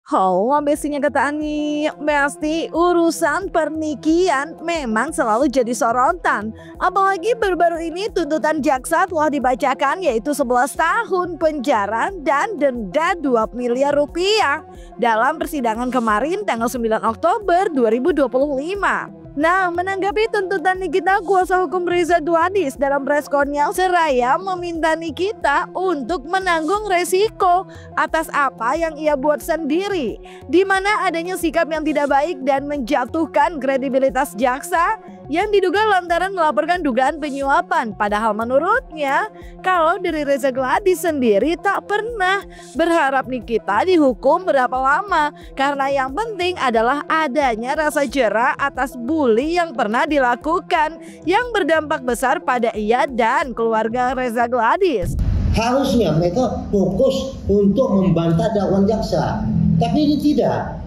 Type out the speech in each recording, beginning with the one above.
Halo, bestinya kata Ani, Besti, urusan pernikian memang selalu jadi sorotan. Apalagi baru-baru ini tuntutan jaksa telah dibacakan, yaitu 11 tahun penjara dan denda 2 miliar rupiah dalam persidangan kemarin tanggal 9 Oktober 2025. Nah, menanggapi tuntutan Nikita, kuasa hukum Reza Gladys dalam preskonnya seraya meminta Nikita untuk menanggung resiko atas apa yang ia buat sendiri, di mana adanya sikap yang tidak baik dan menjatuhkan kredibilitas jaksa yang diduga lantaran melaporkan dugaan penyuapan. Padahal menurutnya, kalau dari Reza Gladys sendiri tak pernah berharap Nikita dihukum berapa lama, karena yang penting adalah adanya rasa jera atas bully yang pernah dilakukan yang berdampak besar pada ia dan keluarga Reza Gladys. Harusnya mereka fokus untuk membantah dakwaan jaksa, tapi ini tidak.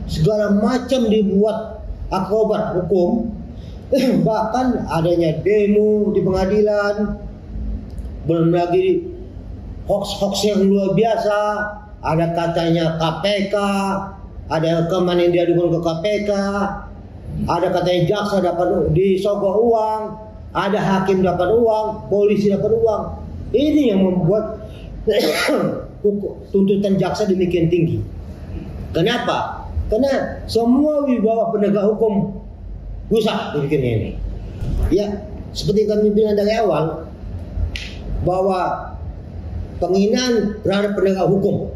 Segala macam dibuat akrobat hukum. Bahkan adanya demo di pengadilan, belum lagi hoax-hoax yang luar biasa. Ada katanya KPK, ada rekaman yang diadukan ke KPK, ada katanya jaksa dapat disogok uang, ada hakim dapat uang, polisi dapat uang. Ini yang membuat tuntutan jaksa demikian tinggi. Kenapa? Karena semua wibawa penegak hukum rusak dibikin ini. Ya, seperti kami bilang dari awal, bahwa penghinaan terhadap penegak hukum,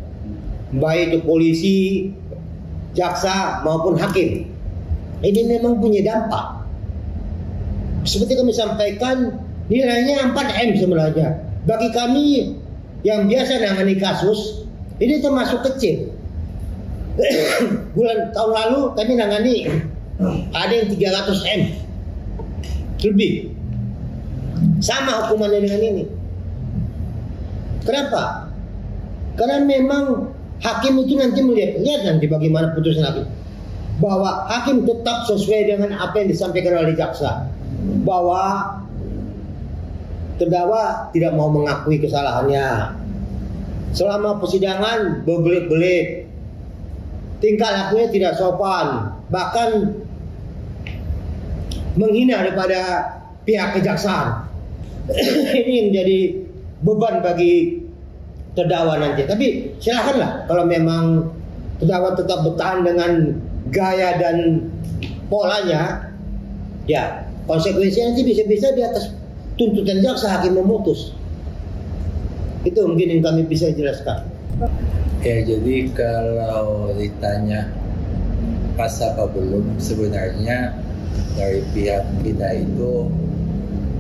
baik itu polisi, jaksa maupun hakim, ini memang punya dampak. Seperti kami sampaikan, nilainya 4M sebenarnya. Bagi kami yang biasa nangani kasus, ini termasuk kecil. Bulan tahun lalu kami nangani ada yang 300M lebih, sama hukumannya dengan ini. Kenapa? Karena memang hakim itu nanti lihat nanti bagaimana putusan hakim, bahwa hakim tetap sesuai dengan apa yang disampaikan oleh jaksa, bahwa terdakwa tidak mau mengakui kesalahannya. Selama persidangan berbelit-belit, tingkah lakunya tidak sopan, bahkan menghina daripada pihak kejaksaan. Ini menjadi beban bagi terdakwa nanti. Tapi silakanlah, kalau memang terdakwa tetap bertahan dengan gaya dan polanya, ya konsekuensinya nanti bisa-bisa di atas tuntutan jaksa hakim memutus. Itu mungkin yang kami bisa jelaskan. Ya, jadi kalau ditanya pas apa belum, sebenarnya dari pihak kita itu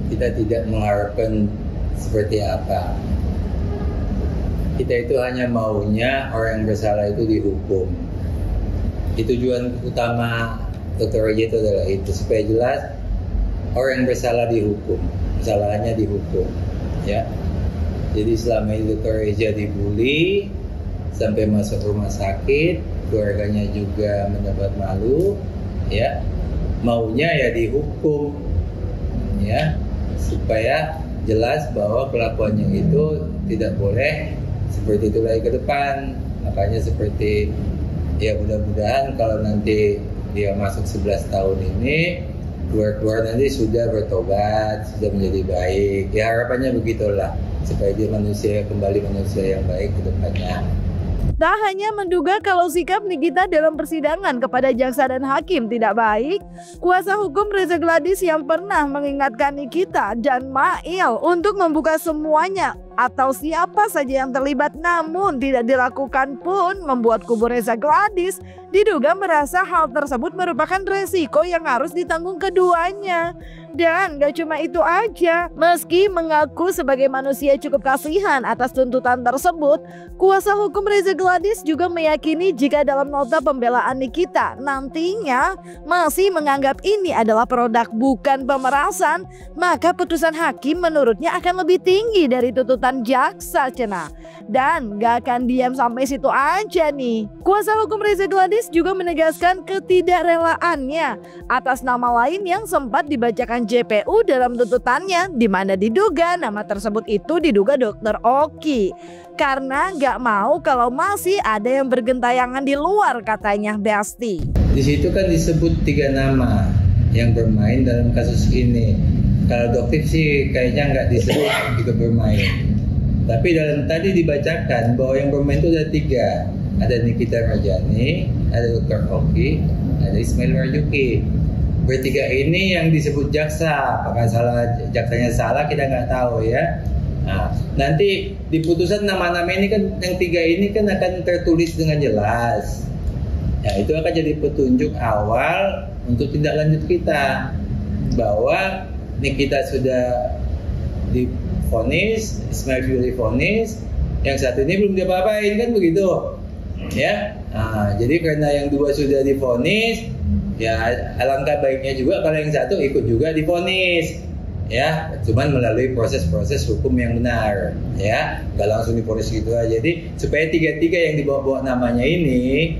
kita tidak mengharapkan seperti apa. Kita itu hanya maunya orang yang bersalah itu dihukum. Itu tujuan utama Dr. Reja itu adalah itu, supaya jelas orang yang bersalah dihukum, kesalahannya dihukum, ya. Jadi selama itu Dr. Reja dibully sampai masuk rumah sakit, keluarganya juga mendapat malu, ya. Maunya ya dihukum, ya, supaya jelas bahwa kelakuannya itu tidak boleh seperti itu lagi ke depan. Makanya seperti, ya mudah-mudahan kalau nanti dia masuk 11 tahun ini, keluar nanti sudah bertobat, sudah menjadi baik. Ya harapannya begitulah, supaya dia kembali manusia yang baik ke depannya. Tak hanya menduga kalau sikap Nikita dalam persidangan kepada jaksa dan hakim tidak baik, kuasa hukum Reza Gladys yang pernah mengingatkan Nikita dan Mail untuk membuka semuanya atau siapa saja yang terlibat namun tidak dilakukan pun membuat kubu Reza Gladys diduga merasa hal tersebut merupakan resiko yang harus ditanggung keduanya. Dan gak cuma itu aja, meski mengaku sebagai manusia cukup kasihan atas tuntutan tersebut, kuasa hukum Reza Gladys juga meyakini jika dalam nota pembelaan Nikita nantinya masih menganggap ini adalah produk bukan pemerasan, maka putusan hakim menurutnya akan lebih tinggi dari tuntutan jaksa, cenah. Dan gak akan diam sampai situ aja nih. Kuasa hukum Reza Gladys juga menegaskan ketidakrelaannya atas nama lain yang sempat dibacakan JPU dalam tuntutannya, di mana diduga nama tersebut itu diduga Dr. Oki. Karena nggak mau kalau masih ada yang bergentayangan di luar, katanya Besti. Di situ kan disebut 3 nama yang bermain dalam kasus ini. Kalau Doktif sih kayaknya nggak disebut juga bermain. Tapi dalam tadi dibacakan bahwa yang bermain itu ada 3. Ada Nikita Rajani, ada Dr. Oki, ada Ismail Marzuki. Bertiga ini yang disebut jaksa. Apakah jaksanya salah kita nggak tahu ya. Nah, nanti di putusan nama-nama ini kan yang 3 ini kan akan tertulis dengan jelas. Ya, itu akan jadi petunjuk awal untuk tindak lanjut kita bahwa Nikita sudah divonis, Ismail juga divonis, yang satu ini belum diapa-apain kan begitu, ya. Nah, jadi karena yang 2 sudah divonis, ya alangkah baiknya juga kalau yang satu ikut juga divonis, ya. Cuman melalui proses-proses hukum yang benar, ya. Gak langsung divonis gitu aja. Jadi supaya 3 yang dibawa-bawa namanya ini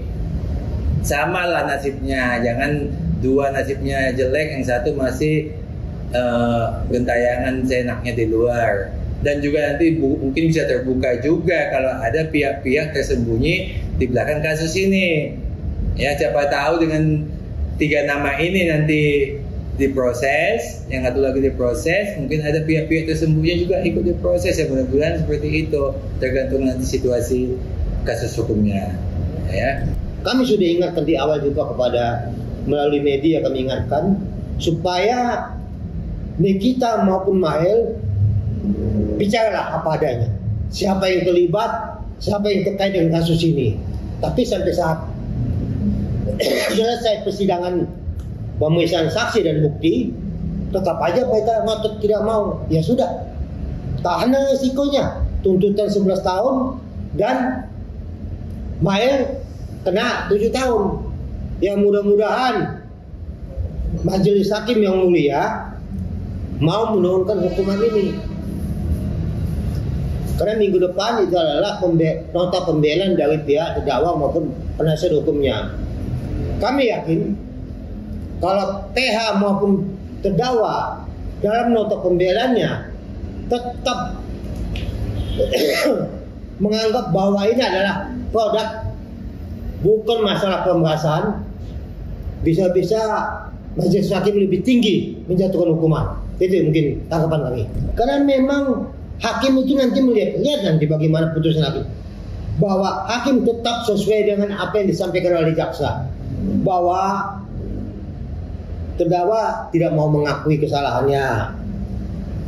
sama lah nasibnya, jangan 2 nasibnya jelek, yang satu masih gentayangan seenaknya di luar. Dan juga nanti mungkin bisa terbuka juga kalau ada pihak-pihak tersembunyi di belakang kasus ini. Ya, siapa tahu dengan 3 nama ini nanti diproses, yang satu lagi diproses, mungkin ada pihak-pihak tersembunyi juga ikut diproses. Ya, mudah-mudahan seperti itu, tergantung nanti situasi kasus hukumnya, ya. Kami sudah ingatkan di awal juga kepada melalui media, kami ingatkan supaya Nikita maupun Mael bicaralah apa adanya. Siapa yang terlibat, siapa yang terkait dengan kasus ini. Tapi sampai saat selesai persidangan pemeriksaan saksi dan bukti, tetap aja mereka ngotot tidak mau. Ya sudah, tahan resikonya. Tuntutan 11 tahun dan Mael kena 7 tahun. Ya mudah-mudahan majelis hakim yang mulia mau menurunkan hukuman ini. Karena minggu depan itu adalah nota pembelaan dari pihak terdakwa maupun penasihat hukumnya. Kami yakin kalau TH maupun terdakwa dalam nota pembelaannya tetap menganggap bahwa ini adalah produk, bukan masalah pemerasan, bisa-bisa majelis hakim lebih tinggi menjatuhkan hukuman. Itu mungkin tanggapan kami. Karena memang hakim itu nanti lihat nanti bagaimana putusan hakim. Bahwa hakim tetap sesuai dengan apa yang disampaikan oleh jaksa. Bahwa terdakwa tidak mau mengakui kesalahannya.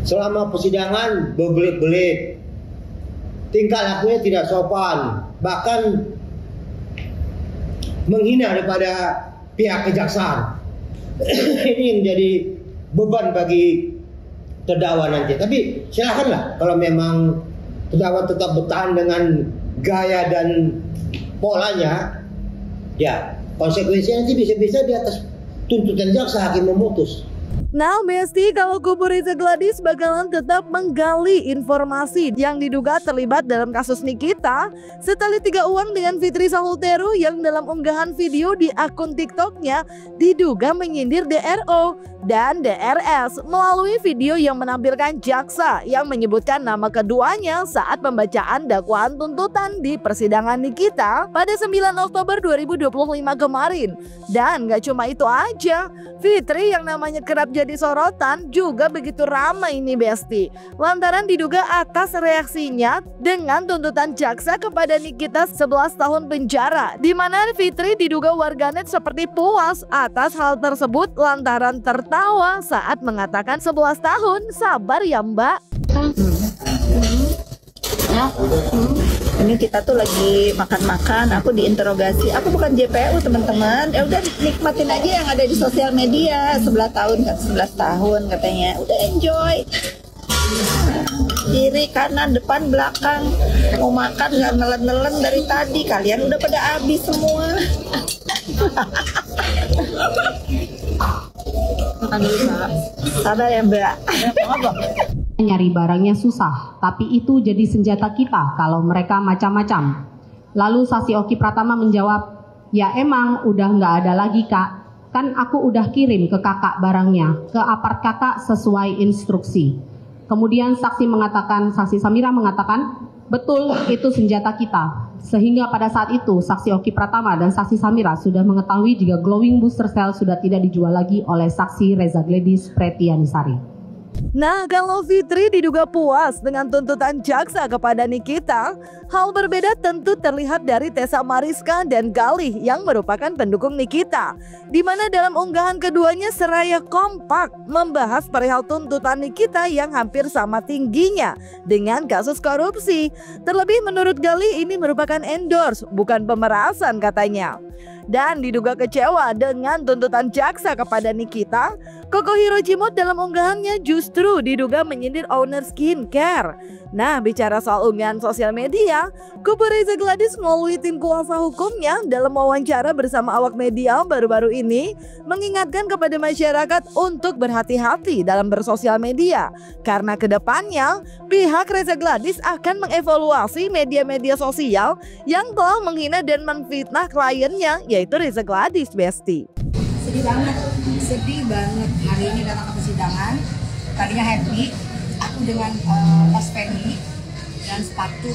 Selama persidangan berbelit-belit. Tingkah lakunya tidak sopan. Bahkan menghina daripada pihak kejaksaan. Ini menjadi beban bagi terdakwa nanti. Tapi silakanlah kalau memang terdakwa tetap bertahan dengan gaya dan polanya, ya konsekuensinya nanti bisa-bisa di atas tuntutan jaksa hakim memutus. Nah, Besti, kalau kubu Riza Gladys bakalan tetap menggali informasi yang diduga terlibat dalam kasus Nikita setelah 3 uang dengan Fitri Sahulteru yang dalam unggahan video di akun TikToknya diduga menyindir DRO dan DRS melalui video yang menampilkan jaksa yang menyebutkan nama keduanya saat pembacaan dakwaan tuntutan di persidangan Nikita pada 9 Oktober 2025 kemarin. Dan gak cuma itu aja, Fitri yang namanya kerap jadi sorotan juga begitu ramai ini Besti, lantaran diduga atas reaksinya dengan tuntutan jaksa kepada Nikita 11 tahun penjara, di mana Fitri diduga warganet seperti puas atas hal tersebut lantaran tertawa saat mengatakan 11 tahun, sabar ya Mbak. Ini kita tuh lagi makan-makan, aku diinterogasi, aku bukan JPU teman-teman. Ya udah nikmatin aja yang ada di sosial media. 11 tahun katanya, udah enjoy. Kiri, kanan, depan, belakang, mau makan nggak nelen-nelen dari tadi. Kalian udah pada habis semua. Makan dulu Mbak. Sabar ya Mbak. Nyari barangnya susah, tapi itu jadi senjata kita kalau mereka macam-macam. Lalu Sasi Oki Pratama menjawab, ya emang udah nggak ada lagi Kak. kan aku udah kirim ke kakak barangnya, ke apart kakak sesuai instruksi. Kemudian saksi Samira mengatakan, betul itu senjata kita. Sehingga pada saat itu saksi Oki Pratama dan saksi Samira sudah mengetahui jika glowing booster cell sudah tidak dijual lagi oleh saksi Reza Gladys Pretianisari. Nah, kalau Fitri diduga puas dengan tuntutan jaksa kepada Nikita, hal berbeda tentu terlihat dari Tessa Mariska dan Galih yang merupakan pendukung Nikita, di mana dalam unggahan keduanya seraya kompak membahas perihal tuntutan Nikita yang hampir sama tingginya dengan kasus korupsi. Terlebih menurut Galih ini merupakan endorse, bukan pemerasan katanya. Dan diduga kecewa dengan tuntutan jaksa kepada Nikita, Koko Hirojimot dalam unggahannya justru diduga menyindir owner skincare. Nah, bicara soal unggahan sosial media, kubu Reza Gladys melalui tim kuasa hukumnya dalam wawancara bersama awak media baru-baru ini mengingatkan kepada masyarakat untuk berhati-hati dalam bersosial media. Karena kedepannya pihak Reza Gladys akan mengevaluasi media-media sosial yang telah menghina dan menfitnah kliennya, yaitu Reza Gladys, Besti. Sedih banget hari ini datang ke persidangan. Tadinya happy, aku dengan tas Fendi dan sepatu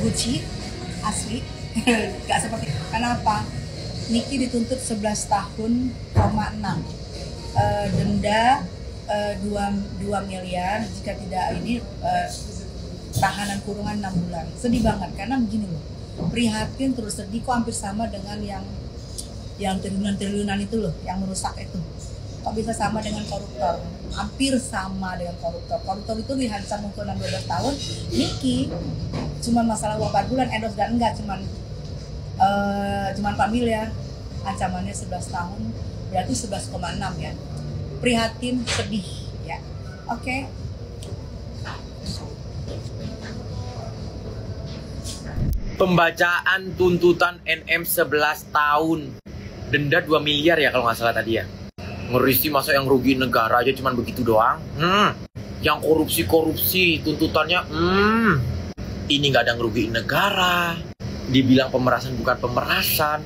Gucci asli. Gak seperti, kenapa? Niki dituntut 11 tahun, 6. Denda 2 miliar, jika tidak ini tahanan kurungan 6 bulan. Sedih banget karena begini loh, prihatin terus sedih kok hampir sama dengan yang triliunan-triliunan itu loh, yang merusak itu. Kok bisa sama dengan koruptor? Hampir sama dengan koruptor. Koruptor itu dihantam hukuman 12 tahun. Niki cuma masalah 4 bulan, endorse dan enggak, cuman 4 miliar. Ancamannya 11 tahun, berarti 11,6 ya. Prihatin, sedih ya. Oke. Pembacaan tuntutan NM 11 tahun, denda 2 miliar ya kalau nggak salah tadi ya. Ngerisi masa yang rugi negara aja cuman begitu doang. Yang korupsi tuntutannya ini nggak ada ngerugiin negara. Dibilang pemerasan bukan pemerasan.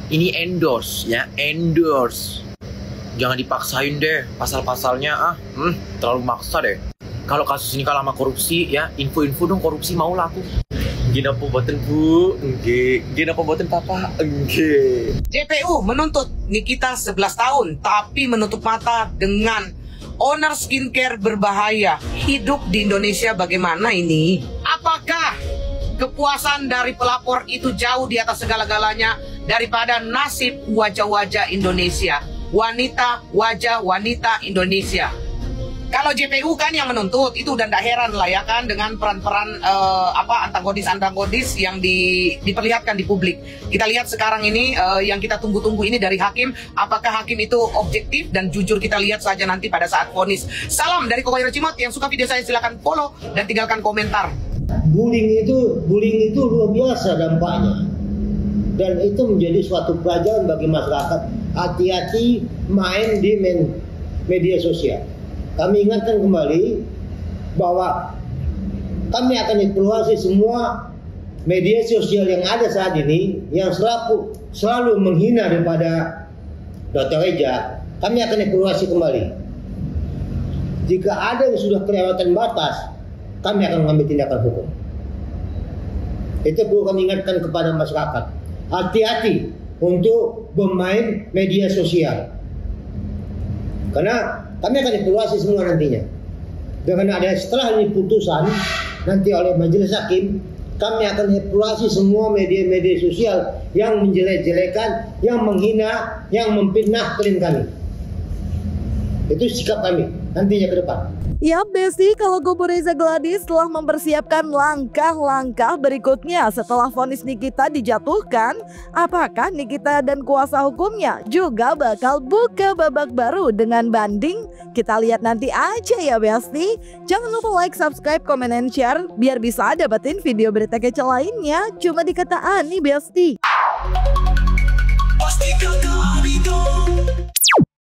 Ini endorse ya, endorse. Jangan dipaksain deh pasal-pasalnya terlalu maksa deh. Kalau kasus ini kalah sama korupsi ya, info-info dong korupsi mau laku. Gina pembuatan bu, gina pembuatan papa, JPU menuntut Nikita 11 tahun, tapi menutup mata dengan owner skincare berbahaya. Hidup di Indonesia bagaimana ini? Apakah kepuasan dari pelapor itu jauh di atas segala-galanya daripada nasib wajah-wajah Indonesia? Wajah wanita Indonesia. Kalau JPU kan yang menuntut, itu udah nggak heran lah ya kan, dengan peran-peran antagonis yang diperlihatkan di publik. Kita lihat sekarang ini yang kita tunggu-tunggu ini dari hakim, apakah hakim itu objektif dan jujur, kita lihat saja nanti pada saat vonis. Salam dari Koko Hirojimot. Yang suka video saya silakan follow dan tinggalkan komentar. Bullying itu luar biasa dampaknya, dan itu menjadi suatu pelajaran bagi masyarakat. Hati-hati main di media sosial. Kami ingatkan kembali bahwa kami akan evaluasi semua media sosial yang ada saat ini yang selalu menghina daripada Dr. Reza. Kami akan evaluasi kembali. Jika ada yang sudah kelewatan batas, kami akan mengambil tindakan hukum. Itu perlu kami ingatkan kepada masyarakat. Hati-hati untuk bermain media sosial. Karena kami akan evaluasi semua nantinya. Dengan ada setelah ini putusan nanti oleh majelis hakim, kami akan evaluasi semua media-media sosial yang menjelek-jelekan, yang menghina, yang memfitnah klien kami. Itu sikap kami nantinya ke depan. Ya Besti, kalau kubu Reza Gladys telah mempersiapkan langkah-langkah berikutnya setelah vonis Nikita dijatuhkan, apakah Nikita dan kuasa hukumnya juga bakal buka babak baru dengan banding? Kita lihat nanti aja ya Besti. Jangan lupa like, subscribe, comment, and share biar bisa dapetin video berita kece lainnya cuma di Kata Ani Besti.